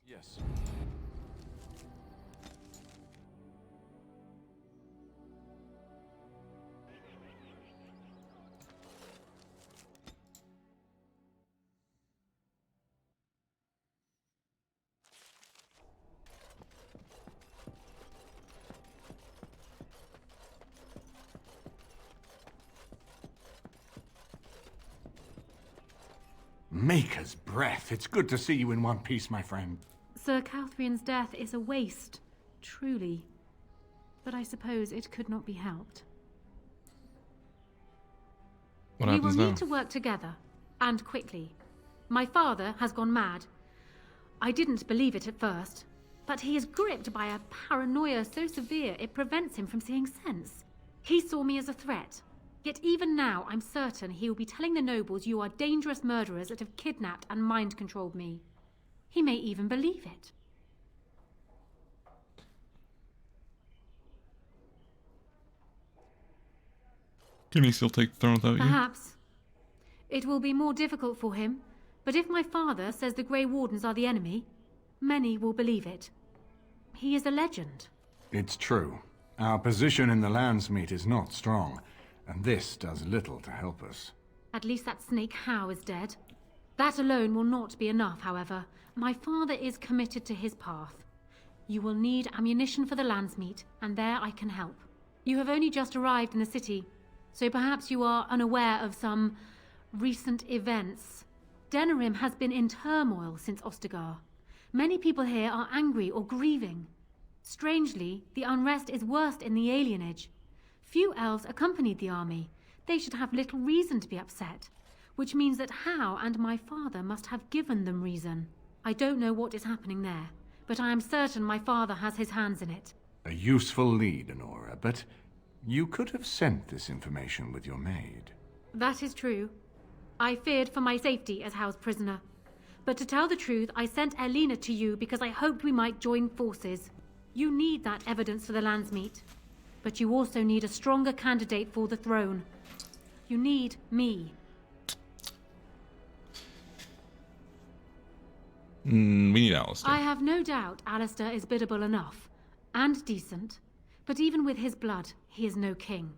Yes. Maker's breath. It's good to see you in one piece, my friend. Sir Calthrian's death is a waste, truly. But I suppose it could not be helped. What We happens will now? need to work together, and quickly. My father has gone mad. I didn't believe it at first, but he is gripped by a paranoia so severe it prevents him from seeing sense. He saw me as a threat. Yet even now, I'm certain he will be telling the nobles you are dangerous murderers that have kidnapped and mind-controlled me. He may even believe it. Can he still take the throne without you? Perhaps. It will be more difficult for him, but if my father says the Grey Wardens are the enemy, many will believe it. He is a legend. It's true. Our position in the Landsmeet is not strong, and this does little to help us. At least that snake Howe is dead. That alone will not be enough, however. My father is committed to his path. You will need ammunition for the Landsmeet, and there I can help. You have only just arrived in the city, so perhaps you are unaware of some recent events. Denerim has been in turmoil since Ostagar. Many people here are angry or grieving. Strangely, the unrest is worst in the alienage. Few elves accompanied the army. They should have little reason to be upset, which means that Howe and my father must have given them reason. I don't know what is happening there, but I am certain my father has his hands in it. A useful lead, Anora, but you could have sent this information with your maid. That is true. I feared for my safety as Howe's prisoner. But to tell the truth, I sent Elena to you because I hoped we might join forces. You need that evidence for the Landsmeet. But you also need a stronger candidate for the throne. You need me. We need Alistair. I have no doubt Alistair is biddable enough. And decent. But even with his blood, he is no king.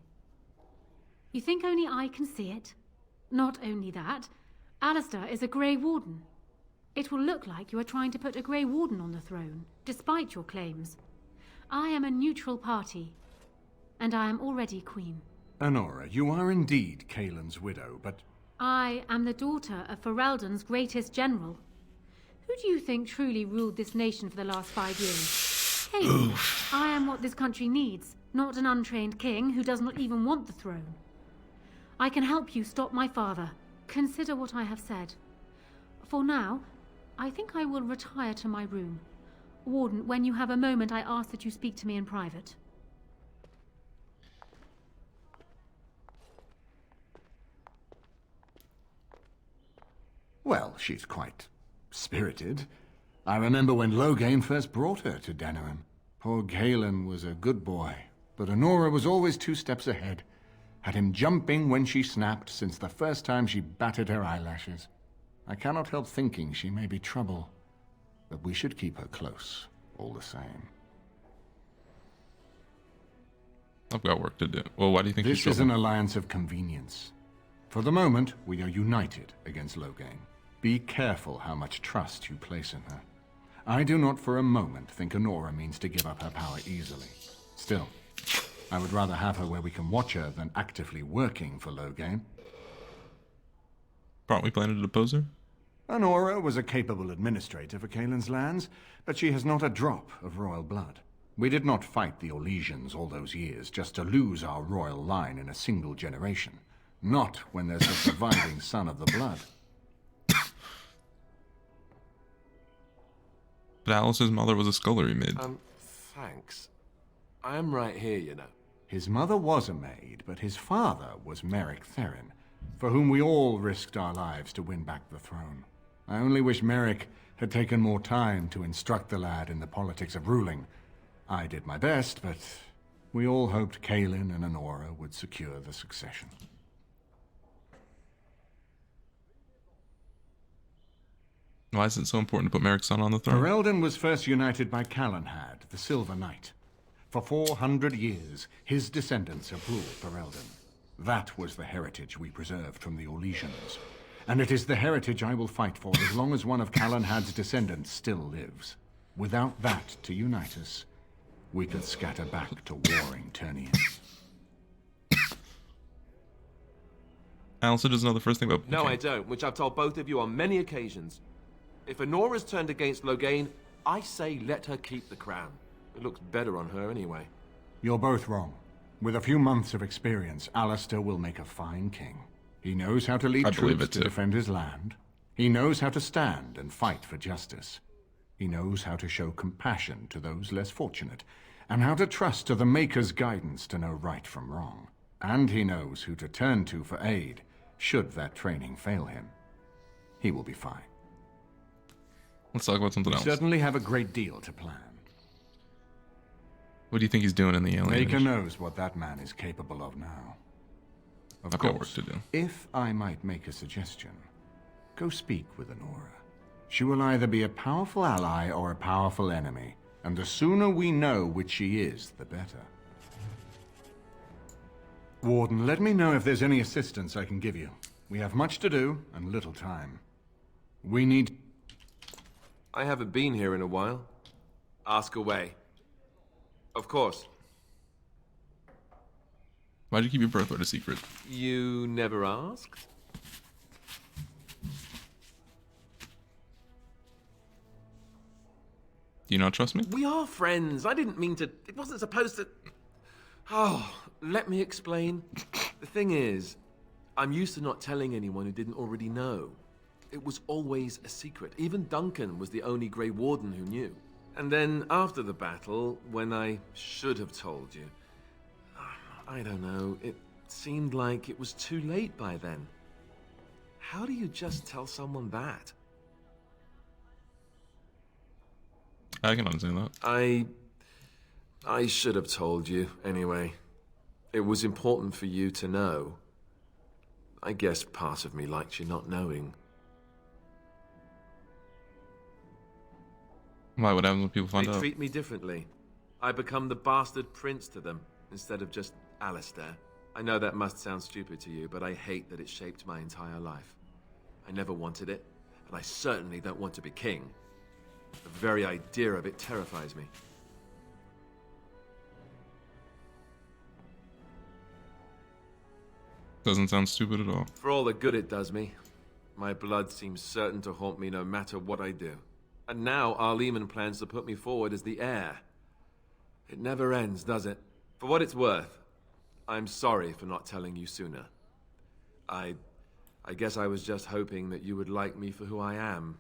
You think only I can see it? Not only that, Alistair is a Grey Warden. It will look like you are trying to put a Grey Warden on the throne, despite your claims. I am a neutral party, and I am already queen. Anora, you are indeed Kaelin's widow, but I am the daughter of Ferelden's greatest general. Who do you think truly ruled this nation for the last 5 years? Kaelin. I am what this country needs, not an untrained king who does not even want the throne. I can help you stop my father. Consider what I have said. For now, I think I will retire to my room. Warden, when you have a moment, I ask that you speak to me in private. well, she's quite spirited. I remember when Loghain first brought her to Denerim. Poor Galen was a good boy, but Anora was always 2 steps ahead. Had him jumping when she snapped since the first time she batted her eyelashes. I cannot help thinking she may be trouble, but we should keep her close, all the same. I've got work to do. Well, why do you think This she's is an alliance of convenience. For the moment, we are united against Loghain. Be careful how much trust you place in her. I do not for a moment think Anora means to give up her power easily. Still, I would rather have her where we can watch her than actively working for Loghain. Aren't we planning to depose her? Anora was a capable administrator for Kaelin's lands, but she has not a drop of royal blood. We did not fight the Orlesians all those years just to lose our royal line in a single generation. Not when there's a surviving son of the blood. But Alice's mother was a scullery maid. Thanks. I am right here, you know. His mother was a maid, but his father was Merrick Theron, for whom we all risked our lives to win back the throne. I only wish Merrick had taken more time to instruct the lad in the politics of ruling. I did my best, but we all hoped Kaelin and Anora would secure the succession. Why is it so important to put Merrick's son on the throne? Ferelden was first united by Calenhad, the Silver Knight. For 400 years, his descendants have ruled Ferelden. That was the heritage we preserved from the Orlesians. And it is the heritage I will fight for as long as one of Calenhad's descendants still lives. Without that to unite us, we could scatter back to warring Turnians. Alistair doesn't know the first thing about... No, I don't, which I've told both of you on many occasions. If Anora's turned against Loghain, I say let her keep the crown. It looks better on her anyway. You're both wrong. With a few months of experience, Alistair will make a fine king. He knows how to lead troops to defend his land. He knows how to stand and fight for justice. He knows how to show compassion to those less fortunate, and how to trust to the Maker's guidance to know right from wrong. And he knows who to turn to for aid, should that training fail him. He will be fine. Let's talk about something else. We certainly have a great deal to plan. What do you think he's doing in the alien Maker age? knows what that man is capable of now. Of I've got work course, to do. if I might make a suggestion, go speak with Anora. She will either be a powerful ally or a powerful enemy, and the sooner we know which she is, the better. Warden, let me know if there's any assistance I can give you. We have much to do and little time. We need... I haven't been here in a while. Ask away. Of course. Why'd you keep your birthright a secret? You never asked? Do you not trust me? We are friends. I didn't mean to... It wasn't supposed to... Oh, let me explain. The thing is, I'm used to not telling anyone who didn't already know. It was always a secret. Even Duncan was the only Grey Warden who knew. And then after the battle, when I should have told you, I don't know, it seemed like it was too late by then. How do you just tell someone that? I can understand that. I should have told you, anyway. It was important for you to know. I guess part of me liked you not knowing. Why? What happens when people find They out? treat me differently. I become the bastard prince to them, instead of just Alistair. I know that must sound stupid to you, but I hate that it shaped my entire life. I never wanted it, and I certainly don't want to be king. The very idea of it terrifies me. Doesn't sound stupid at all. For all the good it does me, my blood seems certain to haunt me no matter what I do. And now Arleman plans to put me forward as the heir. It never ends, does it? For what it's worth, I'm sorry for not telling you sooner. I guess I was just hoping that you would like me for who I am.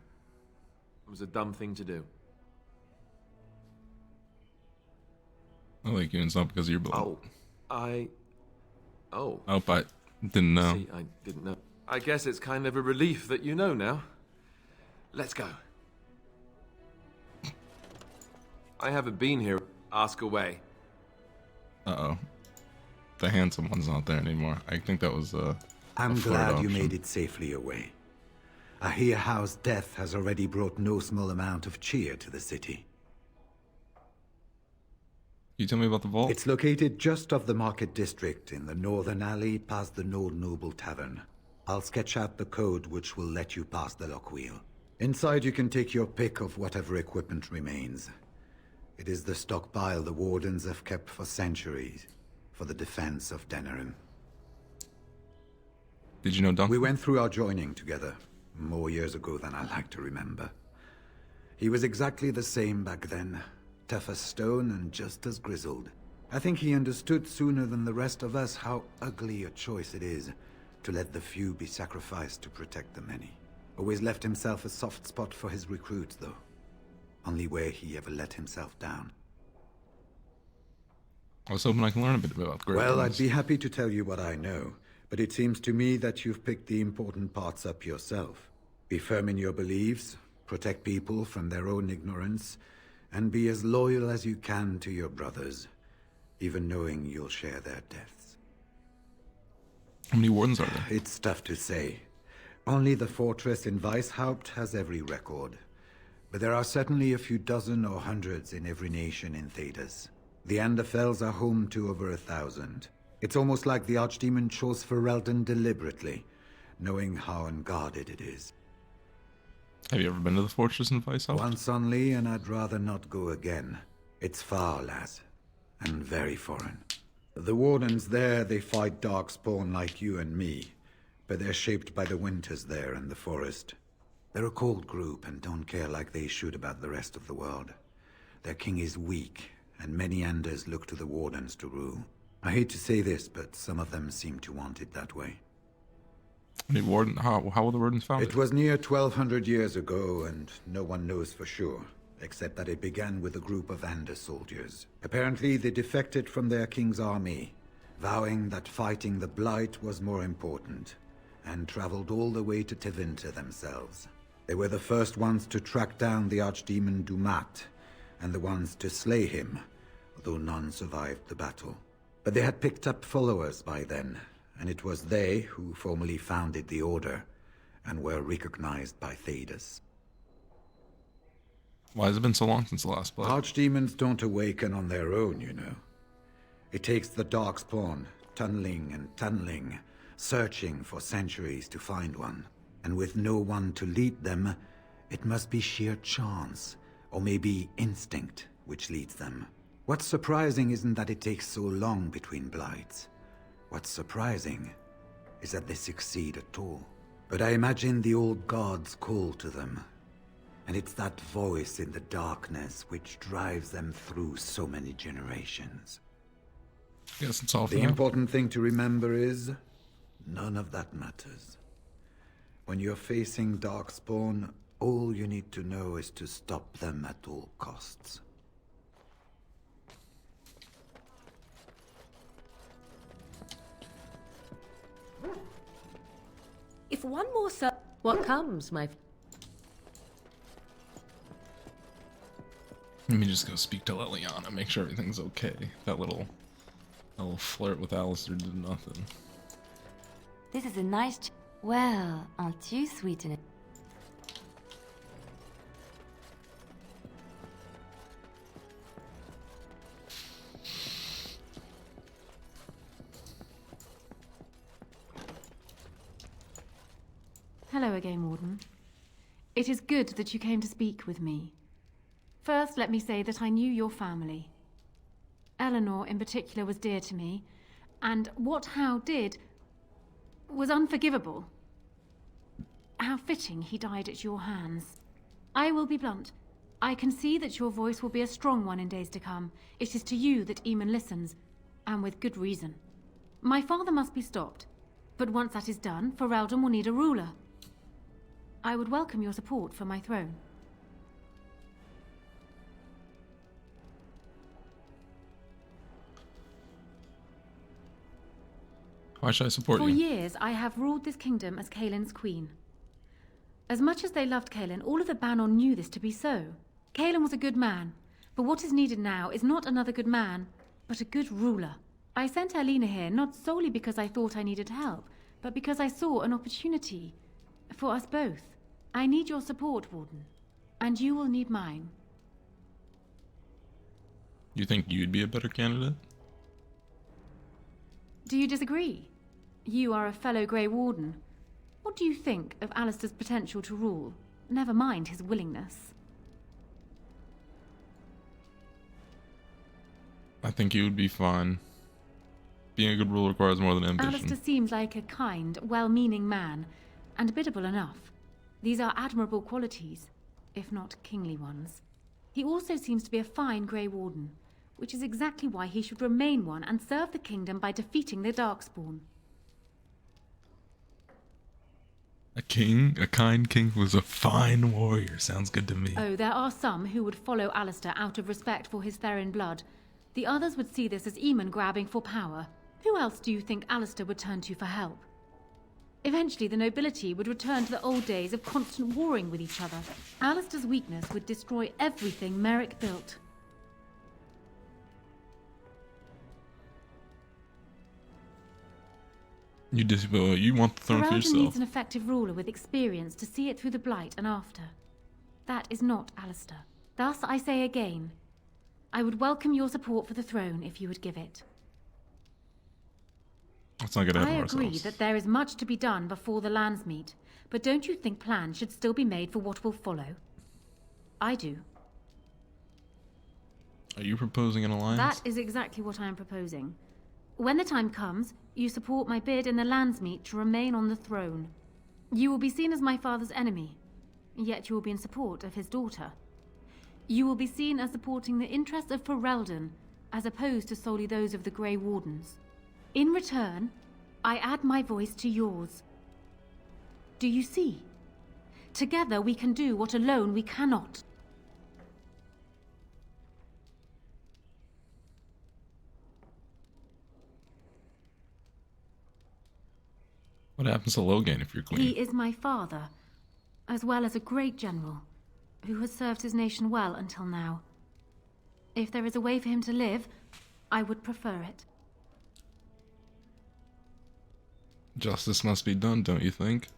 It was a dumb thing to do. I like you, and it's not because of your blood. Oh, I hope I didn't know. see, I didn't know. I guess it's kind of a relief that you know now. Let's go. I haven't been here. Ask away. Uh-oh. The handsome one's not there anymore. I think that was, I'm a glad third you option. made it safely away. I hear Howe's death has already brought no small amount of cheer to the city. Can you tell me about the vault? It's located just off the market district in the northern alley past the Old Noble Tavern. I'll sketch out the code which will let you pass the lock wheel. Inside you can take your pick of whatever equipment remains. It is the stockpile the Wardens have kept for centuries, for the defense of Denerim. Did you know Duncan? We went through our joining together, more years ago than I like to remember. He was exactly the same back then, tough as stone and just as grizzled. I think he understood sooner than the rest of us how ugly a choice it is to let the few be sacrificed to protect the many. Always left himself a soft spot for his recruits, though. Only where he ever let himself down. I was hoping I can learn a bit about Great Well, Ones. I'd be happy to tell you what I know, but it seems to me that you've picked the important parts up yourself. Be firm in your beliefs, protect people from their own ignorance, and be as loyal as you can to your brothers, even knowing you'll share their deaths. How many wardens are there? It's tough to say. Only the fortress in Weishaupt has every record. But there are certainly a few dozen or hundreds in every nation in Thedas. The Anderfells are home to over 1,000. It's almost like the Archdemon chose Ferelden deliberately, knowing how unguarded it is. Have you ever been to the fortress in Weishaupt? Once only, and I'd rather not go again. It's far, lass, and very foreign. The Wardens there, they fight Darkspawn like you and me, but they're shaped by the winters there and the forest. They're a cold group and don't care like they should about the rest of the world. Their king is weak, and many Anders look to the Wardens to rule. I hate to say this, but some of them seem to want it that way. How were the Wardens founded? It was near 1,200 years ago, and no one knows for sure, except that it began with a group of Ander soldiers. Apparently, they defected from their king's army, vowing that fighting the Blight was more important, and traveled all the way to Tevinter themselves. They were the first ones to track down the Archdemon Dumat, and the ones to slay him, though none survived the battle. But they had picked up followers by then, and it was they who formally founded the Order, and were recognized by Thedas. Why has it been so long since the last blood? Archdemons don't awaken on their own, you know. It takes the Darkspawn, tunneling and tunneling, searching for centuries to find one. And with no one to lead them, it must be sheer chance, or maybe instinct, which leads them. What's surprising isn't that it takes so long between blights. What's surprising is that they succeed at all. But I imagine the old gods call to them. And it's that voice in the darkness which drives them through so many generations. Guess it's all for The now. important thing to remember is, none of that matters. When you're facing Darkspawn, all you need to know is to stop them at all costs. If one more what comes, my... Let me just go speak to Liliana, make sure everything's okay. That little flirt with Alistair did nothing. This is a nice well, aren't you sweet in it? Hello again, Warden. It is good that you came to speak with me. First, let me say that I knew your family. Eleanor, in particular, was dear to me, and what Hal did was unforgivable. How fitting he died at your hands. I will be blunt. I can see that your voice will be a strong one in days to come. It is to you that Eamon listens, and with good reason. My father must be stopped, but once that is done, Ferelden will need a ruler. I would welcome your support for my throne. Why should I support For you? years, I have ruled this kingdom as Kaelin's queen. As much as they loved Kaelin, all of the Banon knew this to be so. Kaelin was a good man, but what is needed now is not another good man, but a good ruler. I sent Alina here not solely because I thought I needed help, but because I saw an opportunity for us both. I need your support, Warden, and you will need mine. You think you'd be a better candidate? Do you disagree? You are a fellow Grey Warden. What do you think of Alistair's potential to rule? Never mind his willingness. I think you would be fine. Being a good ruler requires more than ambition. Alistair seems like a kind, well-meaning man, and biddable enough. These are admirable qualities, if not kingly ones. He also seems to be a fine Grey Warden, which is exactly why he should remain one and serve the kingdom by defeating the Darkspawn. A kind king who's a fine warrior. Sounds good to me. Oh, there are some who would follow Alistair out of respect for his Therin blood. The others would see this as Eamon grabbing for power. Who else do you think Alistair would turn to for help? Eventually, the nobility would return to the old days of constant warring with each other. Alistair's weakness would destroy everything Merrick built. You want the throne for Ferelden yourself. needs an effective ruler with experience to see it through the blight and after. That is not Alistair. Thus, I say again, I would welcome your support for the throne if you would give it. Let's not get ahead I of agree ourselves. that there is much to be done before the lands meet, but don't you think plans should still be made for what will follow? I do. Are you proposing an alliance? That is exactly what I am proposing. When the time comes, you support my bid in the lands meet to remain on the throne. You will be seen as my father's enemy, yet you will be in support of his daughter. You will be seen as supporting the interests of Ferelden, as opposed to solely those of the Grey Wardens. In return, I add my voice to yours. Do you see? Together we can do what alone we cannot. What happens to Logain if you're queen? He is my father, as well as a great general, who has served his nation well until now. If there is a way for him to live, I would prefer it. Justice must be done, don't you think?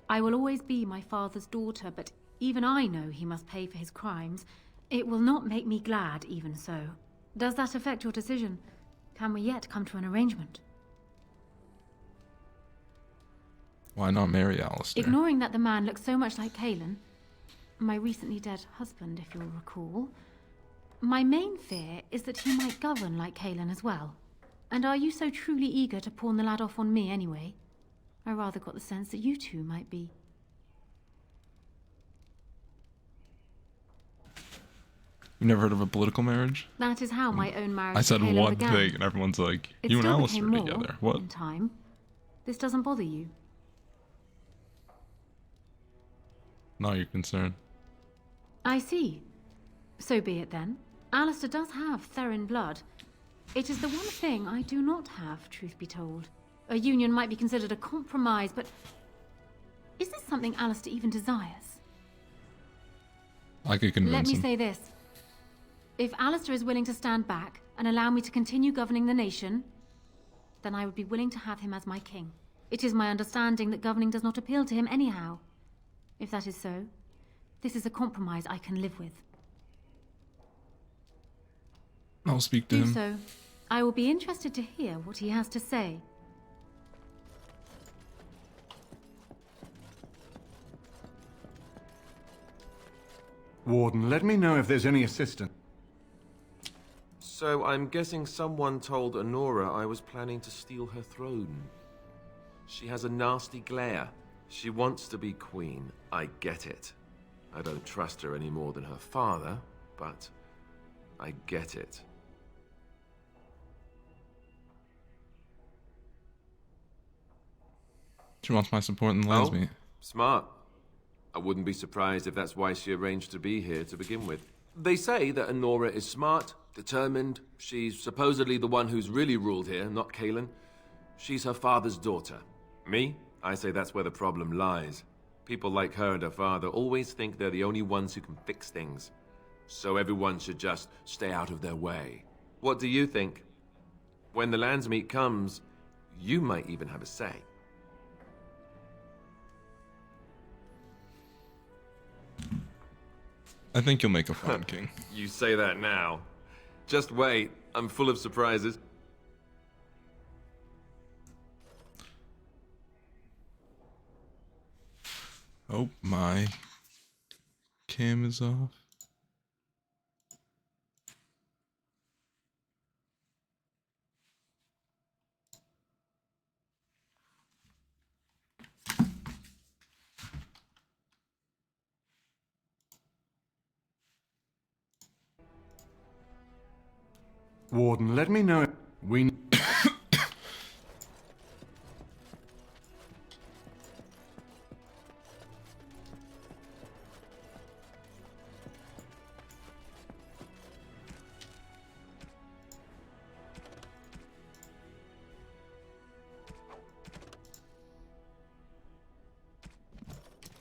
I will always be my father's daughter, but even I know he must pay for his crimes. It will not make me glad, even so. Does that affect your decision? Can we yet come to an arrangement? Why not marry Alistair? Ignoring that the man looks so much like Kalen, my recently dead husband, if you'll recall, my main fear is that he might govern like Kalen as well. And are you so truly eager to pawn the lad off on me anyway? I rather got the sense that you two might be. You've never heard of a political marriage? That is how my own marriage I said with Kalen one began. thing, and everyone's like, It you and still Alistair became more together. What? in time. This doesn't bother you. Not your concern. I see. So be it then. Alistair does have Therin blood. It is the one thing I do not have, truth be told. A union might be considered a compromise, but is this something Alistair even desires? I could convince Let me him. say this. If Alistair is willing to stand back and allow me to continue governing the nation, then I would be willing to have him as my king. It is my understanding that governing does not appeal to him anyhow. If that is so, this is a compromise I can live with. I'll speak to Do him. so. I will be interested to hear what he has to say. Warden, let me know if there's any assistance. So I'm guessing someone told Anora I was planning to steal her throne. She has a nasty glare. She wants to be queen. I get it. I don't trust her any more than her father, but I get it. She wants my support in the lands meet. Smart. I wouldn't be surprised if that's why she arranged to be here to begin with. They say that Anora is smart, determined. She's supposedly the one who's really ruled here, not Kalen. She's her father's daughter. Me? I say that's where the problem lies. People like her and her father always think they're the only ones who can fix things. So everyone should just stay out of their way. What do you think? When the lands meet comes, you might even have a say. I think you'll make a fine king. You say that now. Just wait, I'm full of surprises. Oh, my cam is off. Warden, let me know if we...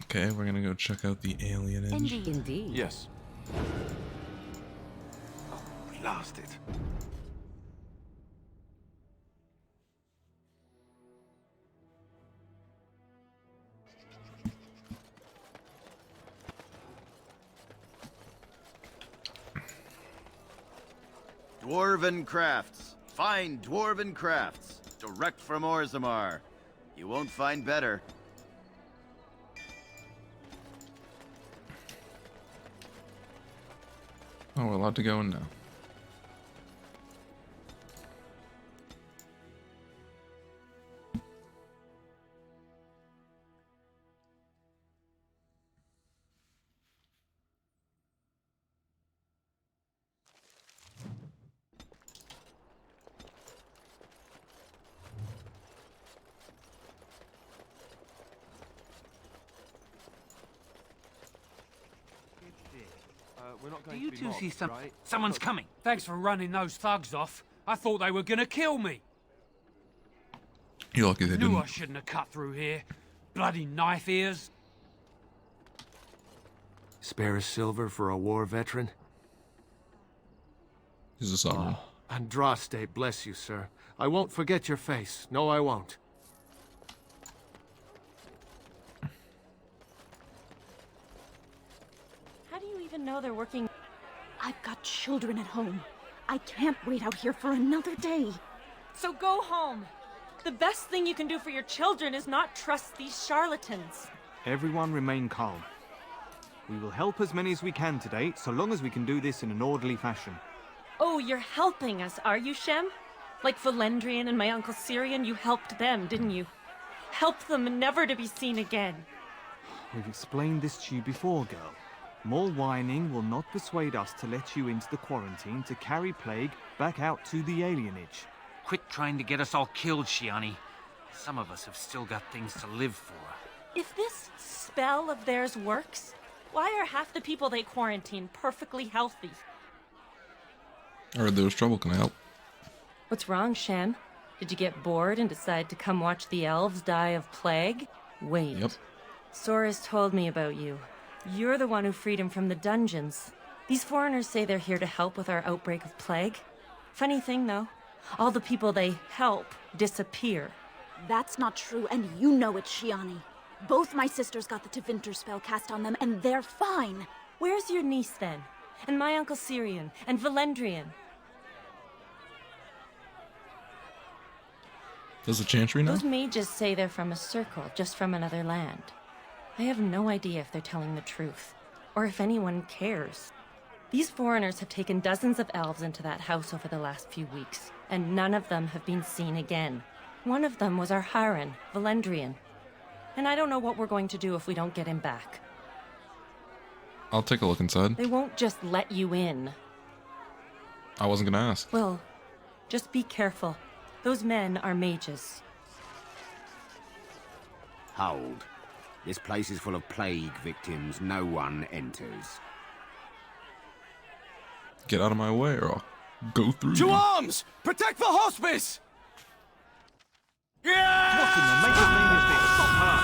Okay, we're gonna go check out the alienage. Indeed. Yes. Blast it. Dwarven crafts. Fine dwarven crafts. Direct from Orzammar. You won't find better. Oh, we're allowed to go in now. We're not Do going you to be two mobbed, see some? right? Someone's coming. Thanks for running those thugs off. I thought they were gonna kill me. You're lucky they Knew didn't. I shouldn't have cut through here. Bloody knife ears. Spare a silver for a war veteran? He's a sovereign. Andraste, bless you, sir. I won't forget your face. No, I won't. How do you even know they're working? I've got children at home. I can't wait out here for another day. So go home. The best thing you can do for your children is not trust these charlatans. Everyone remain calm. We will help as many as we can today, so long as we can do this in an orderly fashion. Oh, you're helping us, are you, Shem? Like Valendrian and my Uncle Syrian, you helped them, didn't you? Helped them never to be seen again. We've explained this to you before, girl. More whining will not persuade us to let you into the quarantine to carry plague back out to the alienage. Quit trying to get us all killed, Shiani. Some of us have still got things to live for. If this spell of theirs works, why are half the people they quarantine perfectly healthy? I heard there was trouble. Can I help? What's wrong, Shem? Did you get bored and decide to come watch the elves die of plague? Wait. Yep. Sora's told me about you. You're the one who freed him from the dungeons. These foreigners say they're here to help with our outbreak of plague. Funny thing, though. All the people they help disappear. That's not true, and you know it, Shiani. Both my sisters got the Tevinter spell cast on them, and they're fine. Where's your niece, then? And my Uncle Syrian? And Valendrian? Does the Chantry know? Those mages say they're from a circle, just from another land. I have no idea if they're telling the truth, or if anyone cares. These foreigners have taken dozens of elves into that house over the last few weeks, and none of them have been seen again. One of them was our Haran, Valendrian. And I don't know what we're going to do if we don't get him back. I'll take a look inside. They won't just let you in. I wasn't gonna ask. Well, just be careful. Those men are mages. Hold. This place is full of plague victims. No one enters. Get out of my way or I'll go through To you. arms! Protect the hospice! What in the maker's name is this? Stop her!